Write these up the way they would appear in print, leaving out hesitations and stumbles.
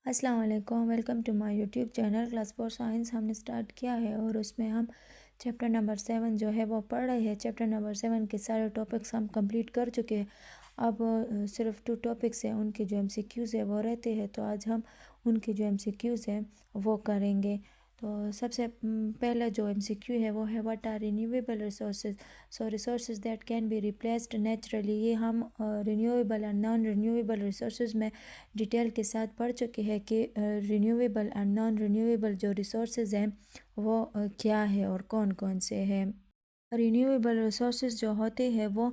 अस्सलाम वालेकुम, welcome to my YouTube channel class for science. हमने स्टार्ट किया है और उसमें हम चैप्टर नंबर 7 जो है वो पढ़ रहे हैं। चैप्टर नंबर 7 के सारे टॉपिक्स हम कंप्लीट कर चुके हैं। अब सिर्फ 2 टॉपिक्स हैं, उनके जो एमसीक्यूज़ है वो रहते हैं, तो आज हम उनके जो एमसीक्यूज़ हैं वो करेंगे। तो सबसे पहला जो एमसीक्यू है वो है what are renewable resources. So resources that can be replaced naturally. ये हम renewable and non renewable resources में डिटेल के साथ पढ़ चुके हैं कि रिन्यूएबल एंड नॉन रिन्यूएबल जो रिसोर्सेज हैं वो क्या है और कौन कौन से हैं। रिन्यूएबल रिसोर्सेज जो होते हैं वो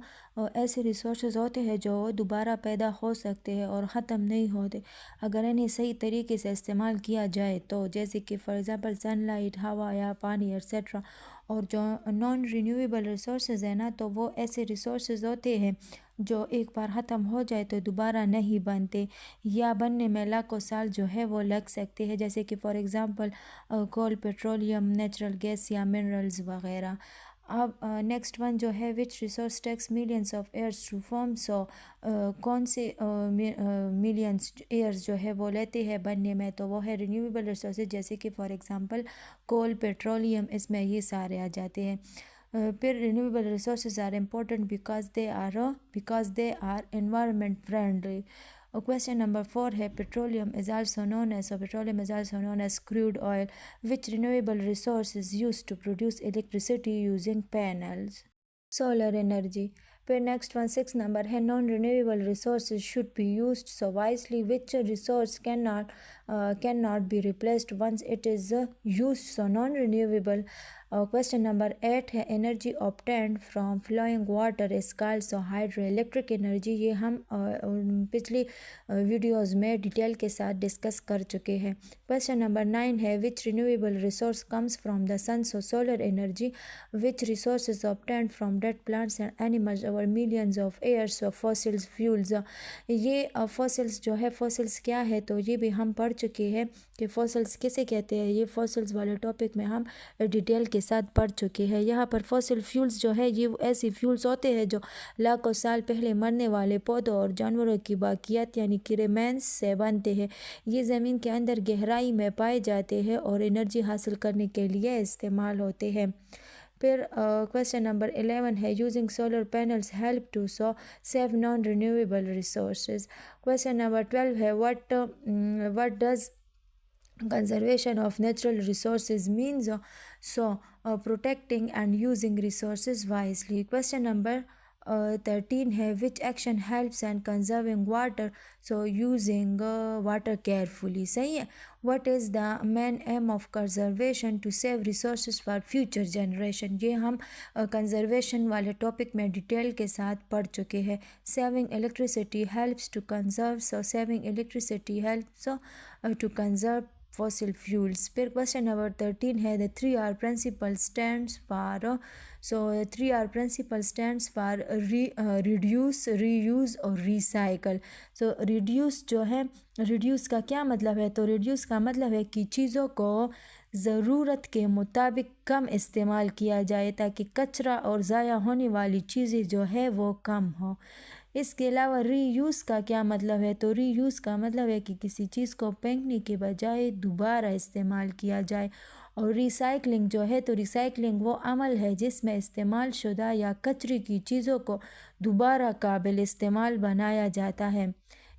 ऐसे रिसोर्सेज होते हैं जो दोबारा पैदा हो सकते हैं और ख़त्म नहीं होते अगर इन्हें सही तरीके से इस्तेमाल किया जाए तो, जैसे कि फॉर एग्ज़ाम्पल सनलाइट, हवा या पानी एक्सेट्रा। और जो नॉन रिन्यूएबल रिसोर्सेज है ना, तो वो ऐसे रिसोर्सेज होते हैं जो एक बार ख़त्म हो जाए तो दोबारा नहीं बनते या बनने में लाखों साल जो है वो लग सकते हैं, जैसे कि for example coal, petroleum, natural gas या मिनरल्स वगैरह। अब नेक्स्ट वन जो है which resource takes millions of years to form. So कौन से मिलियंस ईयर्स जो है वो लेते हैं बनने में, तो वो है रिन्यूएबल रिसोर्सेज, जैसे कि फॉर एग्ज़ाम्पल कोल, पेट्रोलियम, इसमें ये सारे आ जाते हैं। फिर renewable resources are important because they are environment friendly. Question number 4 है petroleum is also known as, so petroleum is also known as crude oil. Which renewable resource is used to produce electricity using panels? Solar energy. फिर next one 6 number है non renewable resources should be used so wisely. Which resource can not be replaced once it is used, so non renewable. Question number 8 है energy obtained from flowing water is called, so hydro electric energy. ये हम पिछली videos में detail के साथ discuss कर चुके हैं। क्वेश्चन नंबर 9 है which renewable resource comes from the sun, so solar energy. Which resources obtained from dead plants and animals over millions of years, fossils fuels. ये फॉसिल्स जो है, फॉसिल्स क्या है तो ये भी हम पढ़ चुके हैं कि फॉसिल्स किसे कहते हैं। ये फॉसिल्स वाले टॉपिक में हम डिटेल के साथ पढ़ चुके हैं। यहाँ पर फॉसिल फ्यूल्स जो है ये ऐसे फ्यूल्स होते हैं जो लाखों साल पहले मरने वाले पौधों और जानवरों की बाकियात यानी कि रिमेन्स से बनते हैं। ये ज़मीन के अंदर गहराई में पाए जाते हैं और एनर्जी हासिल करने के लिए इस्तेमाल होते हैं। फिर क्वेश्चन नंबर 11 है using solar panels help to so save non renewable resources. Question number 12 है what does conservation of natural resources means, so protecting and using resources wisely. Question number 13 है which action helps in conserving water, so using water carefully. सही है। what is the main aim of conservation to save resources for future generation। ये हम conservation वाले topic में detail के साथ पढ़ चुके हैं। saving electricity helps to conserve, so saving electricity helps to conserve fossil fuels। फिर क्वेश्चन नंबर 13 है the 3R principle stands for, so 3R principle stands for reduce, reuse और रिसाइकल। सो रिड्यूस जो है, रिड्यूस का क्या मतलब है, तो रिड्यूस का मतलब है कि चीज़ों को ज़रूरत के मुताबिक कम इस्तेमाल किया जाए ताकि कचरा और ज़ाया होने वाली चीज़ें जो है वो कम हो। इसके अलावा रीयूज़ का क्या मतलब है, तो रीयूज़ का मतलब है कि किसी चीज़ को फेंकने के बजाय दोबारा इस्तेमाल किया जाए। और रिसाइकलिंग जो है, तो रिसाइकलिंग वो अमल है जिसमें इस्तेमाल शुदा या कचरे की चीज़ों को दोबारा काबिल इस्तेमाल बनाया जाता है।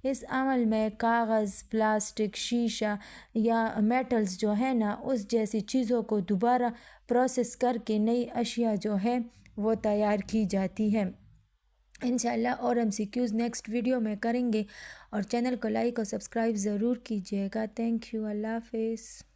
इस अमल में कागज़, प्लास्टिक, शीशा या मेटल्स जो है ना, उस जैसी चीज़ों को दोबारा प्रोसेस करके नई अशिया जो है वो तैयार की जाती है। इंशाल्लाह और एमसीक्यूज़ नेक्स्ट वीडियो में करेंगे और चैनल को लाइक और सब्सक्राइब ज़रूर कीजिएगा। थैंक यू, अल्लाह हाफिज़।